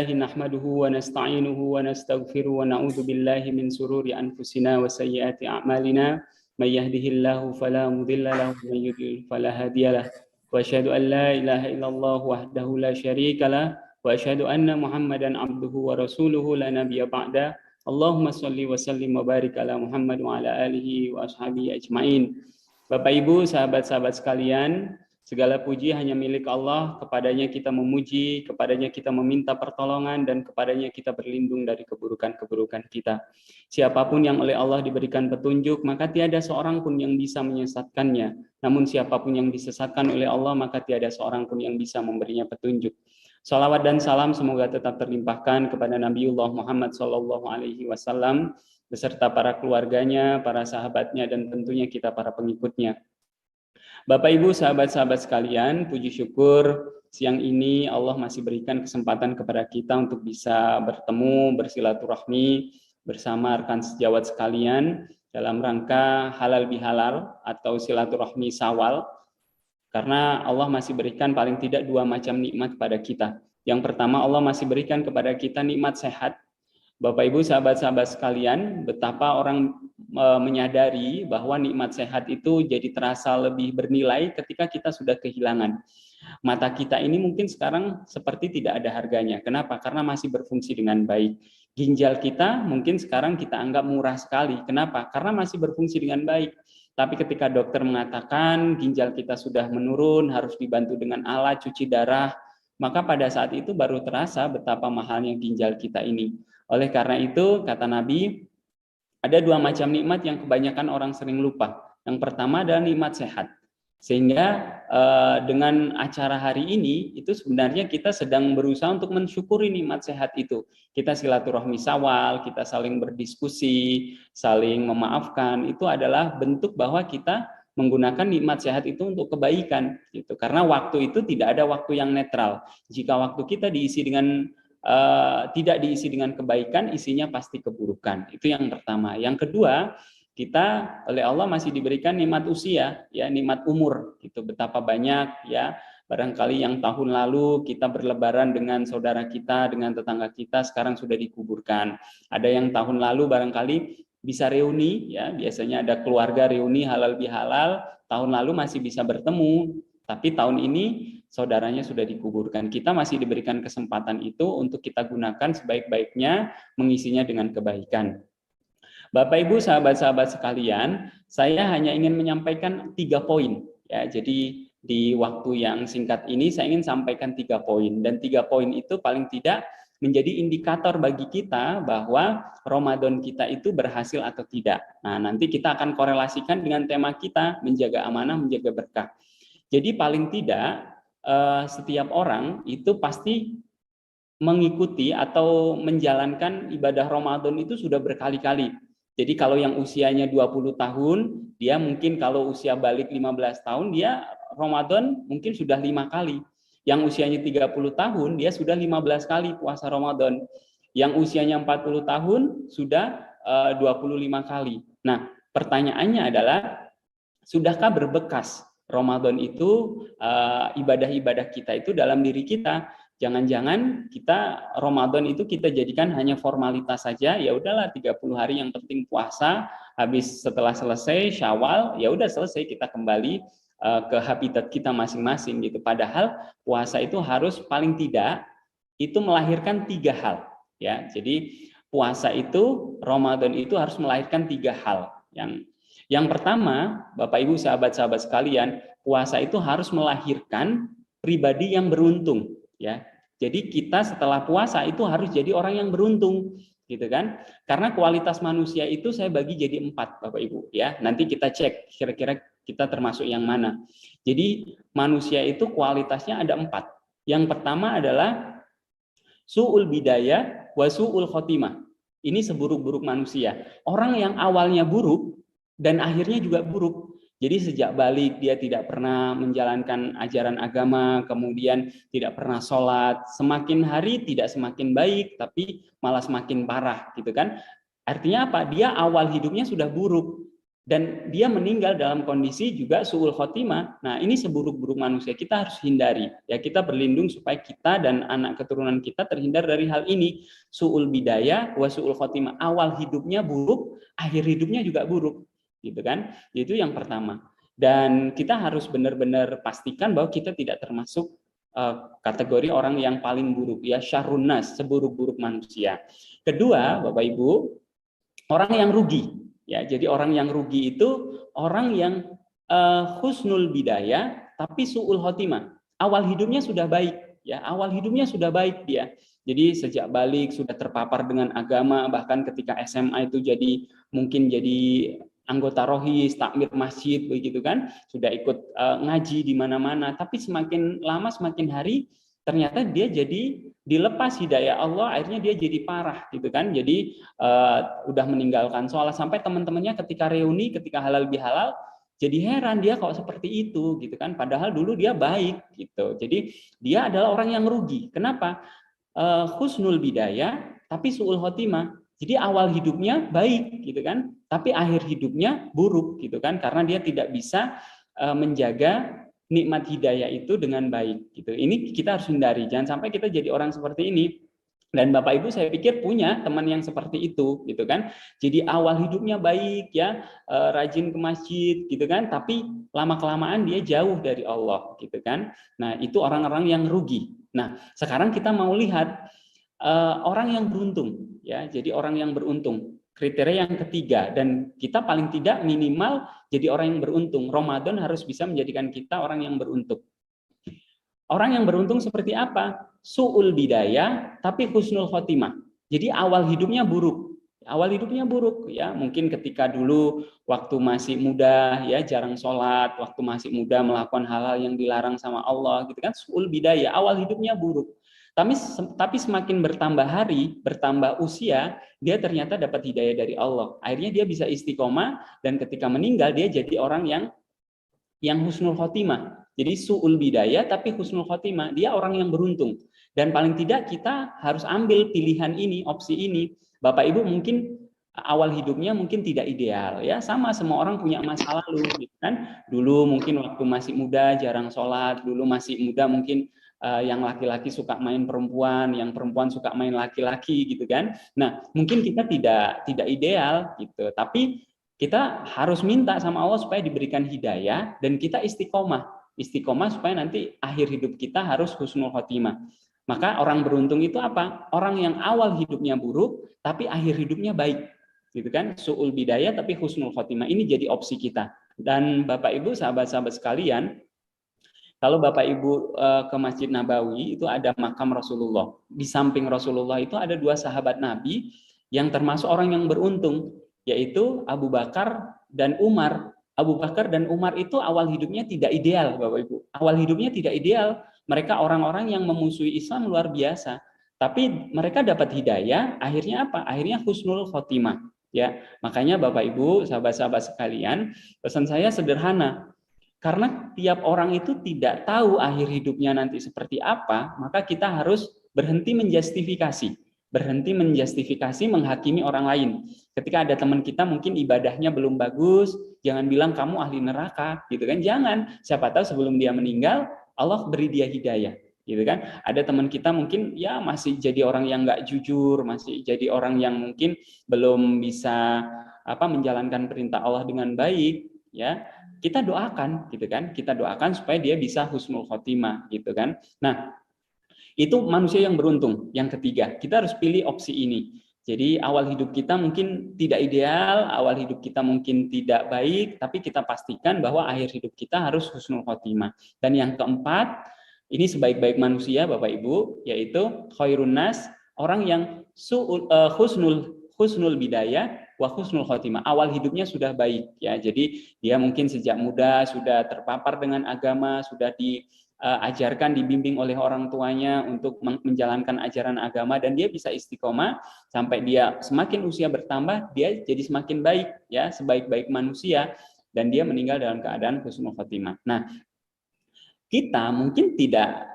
نحمده ونستعينه ونستغفره ونعوذ بالله من شرور أنفسنا وسيئات أعمالنا من يهده الله فلا مضل له ومن يضلل فلا هادي له وأشهد أن لا إله إلا الله وحده لا شريك له وأشهد أن محمدا عبده ورسوله لا نبي بعده اللهم صل وسلم وبارك على محمد وعلى آله وأصحابه أجمعين. Bapak Ibu, sahabat-sahabat sekalian, segala puji hanya milik Allah, kepadanya kita memuji, kepadanya kita meminta pertolongan, dan kepadanya kita berlindung dari keburukan-keburukan kita. Siapapun yang oleh Allah diberikan petunjuk, maka tiada seorang pun yang bisa menyesatkannya. Namun siapapun yang disesatkan oleh Allah, maka tiada seorang pun yang bisa memberinya petunjuk. Salawat dan salam semoga tetap terlimpahkan kepada Nabiullah Muhammad SAW, beserta para keluarganya, para sahabatnya, dan tentunya kita para pengikutnya. Bapak Ibu, sahabat-sahabat sekalian, puji syukur siang ini Allah masih berikan kesempatan kepada kita untuk bisa bertemu, bersilaturahmi bersama rekan sejawat sekalian dalam rangka halal bihalal atau silaturahmi Syawal. Karena Allah masih berikan paling tidak dua macam nikmat kepada kita. Yang pertama, Allah masih berikan kepada kita nikmat sehat. Bapak Ibu, sahabat-sahabat sekalian, betapa orang menyadari bahwa nikmat sehat itu jadi terasa lebih bernilai ketika kita sudah kehilangan. Mata kita ini mungkin sekarang seperti tidak ada harganya. Kenapa? Karena masih berfungsi dengan baik. Ginjal kita mungkin sekarang kita anggap murah sekali. Kenapa? Karena masih berfungsi dengan baik. Tapi ketika dokter mengatakan ginjal kita sudah menurun, harus dibantu dengan alat cuci darah, maka pada saat itu baru terasa betapa mahalnya ginjal kita ini. Oleh karena itu, kata Nabi, ada dua macam nikmat yang kebanyakan orang sering lupa. Yang pertama adalah nikmat sehat. Sehingga dengan acara hari ini, itu sebenarnya kita sedang berusaha untuk mensyukuri nikmat sehat itu. Kita silaturahmi Syawal, kita saling berdiskusi, saling memaafkan, itu adalah bentuk bahwa kita menggunakan nikmat sehat itu untuk kebaikan. Gitu. Karena waktu itu tidak ada waktu yang netral. Jika waktu kita diisi dengan tidak diisi dengan kebaikan, isinya pasti keburukan. Itu yang pertama. Yang kedua, kita oleh Allah masih diberikan nikmat usia, ya, nikmat umur. Itu betapa banyak, ya. Barangkali yang tahun lalu kita berlebaran dengan saudara kita, dengan tetangga kita, sekarang sudah dikuburkan. Ada yang tahun lalu barangkali bisa reuni, ya. Biasanya ada keluarga reuni halal bihalal, tahun lalu masih bisa bertemu, tapi tahun ini saudaranya sudah dikuburkan. Kita masih diberikan kesempatan itu untuk kita gunakan sebaik-baiknya, mengisinya dengan kebaikan. Bapak Ibu, sahabat-sahabat sekalian, saya hanya ingin menyampaikan 3 poin. Ya, jadi di waktu yang singkat ini saya ingin sampaikan 3 poin. Dan 3 poin itu paling tidak menjadi indikator bagi kita bahwa Ramadan kita itu berhasil atau tidak. Nah, nanti kita akan korelasikan dengan tema kita, menjaga amanah, menjaga berkah. Jadi paling tidak setiap orang itu pasti mengikuti atau menjalankan ibadah Ramadan itu sudah berkali-kali. Jadi kalau yang usianya 20 tahun, dia mungkin kalau usia balik 15 tahun, dia Ramadan mungkin sudah 5 kali. Yang usianya 30 tahun, dia sudah 15 kali puasa Ramadan. Yang usianya 40 tahun, sudah 25 kali. Nah, pertanyaannya adalah, sudahkah berbekas Ramadan itu ibadah-ibadah kita itu dalam diri kita? Jangan-jangan kita Ramadan itu kita jadikan hanya formalitas saja, ya udahlah 30 hari yang penting puasa, habis setelah selesai Syawal, ya udah selesai, kita kembali ke habitat kita masing-masing gitu. Padahal puasa itu harus paling tidak itu melahirkan 3 hal, ya. Jadi puasa itu, Ramadan itu harus melahirkan 3 hal. Yang pertama, Bapak Ibu, sahabat-sahabat sekalian, puasa itu harus melahirkan pribadi yang beruntung, ya. Jadi kita setelah puasa itu harus jadi orang yang beruntung, gitu kan? Karena kualitas manusia itu saya bagi jadi 4, Bapak Ibu, ya. Nanti kita cek kira-kira kita termasuk yang mana. Jadi manusia itu kualitasnya ada 4. Yang pertama adalah su'ul bidayah wa su'ul khotimah. Ini seburuk-buruk manusia. Orang yang awalnya buruk dan akhirnya juga buruk. Jadi sejak balik dia tidak pernah menjalankan ajaran agama, kemudian tidak pernah sholat, semakin hari tidak semakin baik, tapi malah semakin parah, gitu kan? Artinya apa? Dia awal hidupnya sudah buruk dan dia meninggal dalam kondisi juga su'ul khotimah. Nah, ini seburuk-buruk manusia, kita harus hindari. Ya, kita berlindung supaya kita dan anak keturunan kita terhindar dari hal ini. Su'ul bidayah wa su'ul khotimah. Awal hidupnya buruk, akhir hidupnya juga buruk. Gitu kan? Itu yang pertama. Dan kita harus benar-benar pastikan bahwa kita tidak termasuk kategori orang yang paling buruk, ya, syarrun nas, seburuk-buruk manusia. Kedua, Bapak Ibu, orang yang rugi. Ya, jadi orang yang rugi itu orang yang husnul bidayah tapi su'ul khotimah. Awal hidupnya sudah baik, ya, awal hidupnya sudah baik dia. Jadi sejak balik sudah terpapar dengan agama, bahkan ketika SMA itu mungkin jadi anggota rohis, takmir masjid begitu kan, sudah ikut ngaji di mana-mana, tapi semakin lama semakin hari ternyata dia jadi dilepas hidayah Allah, akhirnya dia jadi parah gitu kan. Jadi udah meninggalkan sholat, sampai teman-temannya ketika reuni, ketika halal bihalal, jadi heran dia kok seperti itu gitu kan. Padahal dulu dia baik gitu. Jadi dia adalah orang yang rugi. Kenapa? Husnul bidayah tapi su'ul khotimah. Jadi awal hidupnya baik gitu kan, tapi akhir hidupnya buruk gitu kan, karena dia tidak bisa menjaga nikmat hidayah itu dengan baik gitu. Ini kita harus hindari, jangan sampai kita jadi orang seperti ini. Dan Bapak Ibu saya pikir punya teman yang seperti itu gitu kan. Jadi awal hidupnya baik ya, rajin ke masjid gitu kan, tapi lama-kelamaan dia jauh dari Allah gitu kan. Nah, itu orang-orang yang rugi. Nah, sekarang kita mau lihat orang yang beruntung ya. Jadi orang yang beruntung. Kriteria yang ketiga, dan kita paling tidak minimal jadi orang yang beruntung. Ramadan harus bisa menjadikan kita orang yang beruntung. Orang yang beruntung seperti apa? Su'ul bidayah tapi husnul khotimah. Jadi awal hidupnya buruk. Awal hidupnya buruk ya, mungkin ketika dulu waktu masih muda ya jarang sholat, waktu masih muda melakukan hal-hal yang dilarang sama Allah gitu kan, su'ul bidayah, awal hidupnya buruk. Tapi semakin bertambah hari, bertambah usia, dia ternyata dapat hidayah dari Allah. Akhirnya dia bisa istiqomah, dan ketika meninggal dia jadi orang yang husnul khotimah. Jadi su'ul bidayah tapi husnul khotimah. Dia orang yang beruntung. Dan paling tidak kita harus ambil pilihan ini, opsi ini. Bapak Ibu mungkin awal hidupnya mungkin tidak ideal ya, sama, semua orang punya masa lalu gitu kan. Dulu mungkin waktu masih muda jarang sholat, dulu masih muda mungkin yang laki-laki suka main perempuan, yang perempuan suka main laki-laki gitu kan. Nah, mungkin kita tidak ideal gitu, tapi kita harus minta sama Allah supaya diberikan hidayah dan kita istiqomah supaya nanti akhir hidup kita harus husnul khotimah. Maka orang beruntung itu apa? Orang yang awal hidupnya buruk tapi akhir hidupnya baik. Gitu kan? Su'ul bidayah tapi husnul khotimah. Ini jadi opsi kita. Dan Bapak Ibu, sahabat-sahabat sekalian, kalau Bapak Ibu ke Masjid Nabawi itu ada makam Rasulullah. Di samping Rasulullah itu ada dua sahabat Nabi yang termasuk orang yang beruntung, yaitu Abu Bakar dan Umar. Abu Bakar dan Umar itu awal hidupnya tidak ideal, Bapak Ibu. Awal hidupnya tidak ideal. Mereka orang-orang yang memusuhi Islam luar biasa. Tapi mereka dapat hidayah, akhirnya apa? Akhirnya husnul khotimah. Ya, makanya Bapak Ibu, sahabat-sahabat sekalian, pesan saya sederhana. Karena tiap orang itu tidak tahu akhir hidupnya nanti seperti apa, maka kita harus berhenti menjustifikasi. Berhenti menjustifikasi, menghakimi orang lain. Ketika ada teman kita mungkin ibadahnya belum bagus, jangan bilang kamu ahli neraka, gitu kan? Jangan. Siapa tahu sebelum dia meninggal, Allah beri dia hidayah, gitu kan? Ada teman kita mungkin ya masih jadi orang yang nggak jujur, masih jadi orang yang mungkin belum bisa menjalankan perintah Allah dengan baik, ya. Kita doakan gitu kan, kita doakan supaya dia bisa husnul khotimah gitu kan. Nah, itu manusia yang beruntung. Yang ketiga, kita harus pilih opsi ini. Jadi awal hidup kita mungkin tidak ideal, awal hidup kita mungkin tidak baik, tapi kita pastikan bahwa akhir hidup kita harus husnul khotimah. Dan yang keempat, ini sebaik-baik manusia Bapak Ibu, yaitu khairun nas, orang yang husnul bidayah wa husnul khotimah. Awal hidupnya sudah baik ya. Jadi dia mungkin sejak muda sudah terpapar dengan agama, sudah diajarkan, dibimbing oleh orang tuanya untuk menjalankan ajaran agama, dan dia bisa istiqomah sampai dia semakin usia bertambah, dia jadi semakin baik ya, sebaik-baik manusia, dan dia meninggal dalam keadaan husnul khotimah. Nah, kita mungkin tidak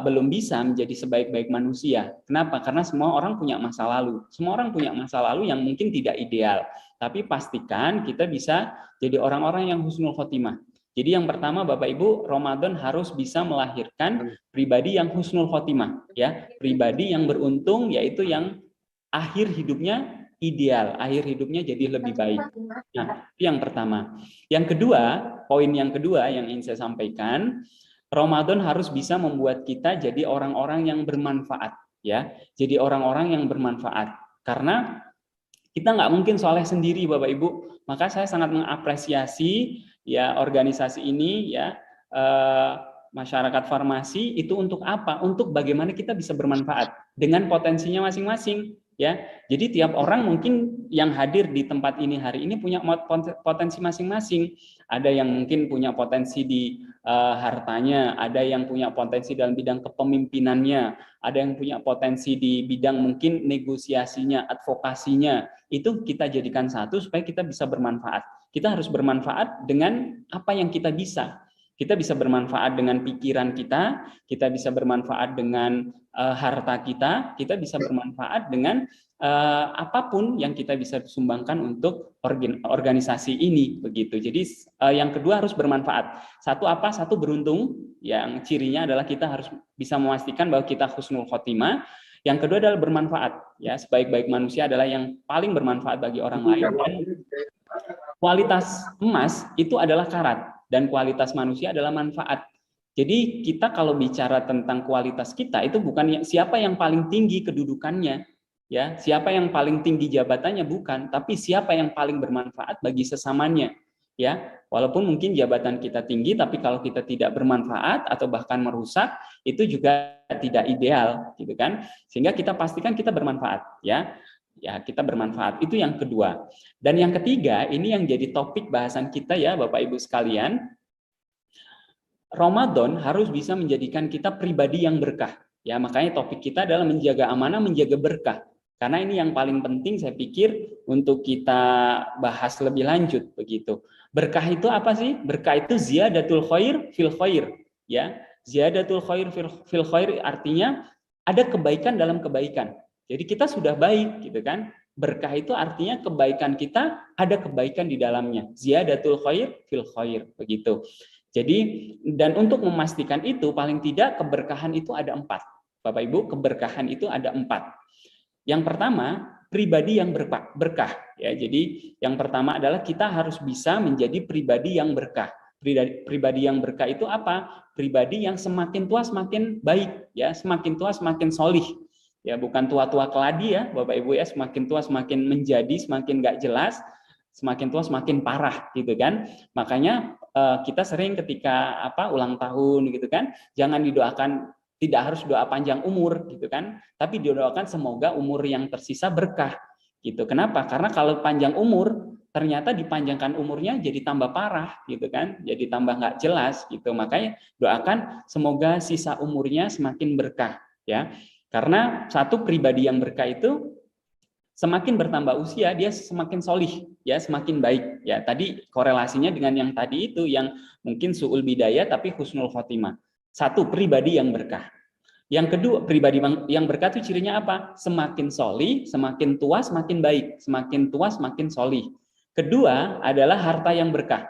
belum bisa menjadi sebaik-baik manusia. Kenapa? Karena semua orang punya masa lalu. Semua orang punya masa lalu yang mungkin tidak ideal. Tapi pastikan kita bisa jadi orang-orang yang husnul khotimah. Jadi yang pertama Bapak Ibu, Ramadan harus bisa melahirkan pribadi yang husnul khotimah, ya, pribadi yang beruntung, yaitu yang akhir hidupnya ideal, akhir hidupnya jadi lebih baik. Nah, itu yang pertama. Yang kedua, poin yang kedua yang ingin saya sampaikan, Ramadan harus bisa membuat kita jadi orang-orang yang bermanfaat, ya, jadi orang-orang yang bermanfaat. Karena kita nggak mungkin soleh sendiri, Bapak Ibu. Maka saya sangat mengapresiasi ya organisasi ini, ya, masyarakat farmasi itu untuk apa? Untuk bagaimana kita bisa bermanfaat dengan potensinya masing-masing, ya. Jadi tiap orang mungkin yang hadir di tempat ini hari ini punya potensi masing-masing. Ada yang mungkin punya potensi di hartanya, ada yang punya potensi dalam bidang kepemimpinannya, ada yang punya potensi di bidang mungkin negosiasinya, advokasinya. Itu kita jadikan satu supaya kita bisa bermanfaat. Kita harus bermanfaat dengan apa yang kita bisa. Kita bisa bermanfaat dengan pikiran kita bisa bermanfaat dengan harta kita bisa bermanfaat dengan apapun yang kita bisa sumbangkan untuk organisasi ini, begitu. Jadi yang kedua harus bermanfaat. Satu apa? Satu beruntung, yang cirinya adalah kita harus bisa memastikan bahwa kita husnul khotimah. Yang kedua adalah bermanfaat, ya, sebaik-baik manusia adalah yang paling bermanfaat bagi orang lain. Dan kualitas emas itu adalah karat dan kualitas manusia adalah manfaat. Jadi kita kalau bicara tentang kualitas kita itu bukan siapa yang paling tinggi kedudukannya, ya, siapa yang paling tinggi jabatannya, bukan, tapi siapa yang paling bermanfaat bagi sesamanya, ya. Walaupun mungkin jabatan kita tinggi, tapi kalau kita tidak bermanfaat atau bahkan merusak, itu juga tidak ideal, gitu kan. Sehingga kita pastikan kita bermanfaat, ya. Ya, kita bermanfaat. Itu yang kedua. Dan yang ketiga, ini yang jadi topik bahasan kita, ya, Bapak Ibu sekalian. Ramadan harus bisa menjadikan kita pribadi yang berkah. Ya, makanya topik kita adalah menjaga amanah, menjaga berkah. Karena ini yang paling penting saya pikir untuk kita bahas lebih lanjut, begitu. Berkah itu apa sih? Berkah itu ziyadatul khair fil khair, ya. Ziyadatul khair fil khair artinya ada kebaikan dalam kebaikan. Jadi kita sudah baik, gitu kan? Berkah itu artinya kebaikan kita ada kebaikan di dalamnya. Ziyadatul khair fil khair, begitu. Jadi, dan untuk memastikan itu paling tidak keberkahan itu ada 4. Bapak Ibu, keberkahan itu ada 4. Yang pertama, pribadi yang berkah, ya. Jadi yang pertama adalah kita harus bisa menjadi pribadi yang berkah. Pribadi yang berkah itu apa? Pribadi yang semakin tua semakin baik, ya, semakin tua semakin solih. Ya, bukan tua-tua keladi, ya, Bapak Ibu, ya, semakin tua semakin menjadi, semakin nggak jelas, semakin tua semakin parah, gitu kan. Makanya kita sering ketika ulang tahun, gitu kan, jangan didoakan, tidak harus doa panjang umur, gitu kan, tapi didoakan semoga umur yang tersisa berkah, gitu. Kenapa? Karena kalau panjang umur ternyata dipanjangkan umurnya jadi tambah parah, gitu kan, jadi tambah nggak jelas, gitu. Makanya doakan semoga sisa umurnya semakin berkah, ya. Karena satu, pribadi yang berkah itu semakin bertambah usia dia semakin solih, ya, semakin baik, ya. Tadi korelasinya dengan yang tadi itu yang mungkin su'ul bidayah tapi husnul khotimah. Satu, pribadi yang berkah. Yang kedua, pribadi yang berkah itu cirinya apa? Semakin solih, semakin tua semakin baik, semakin tua semakin solih. Kedua adalah harta yang berkah.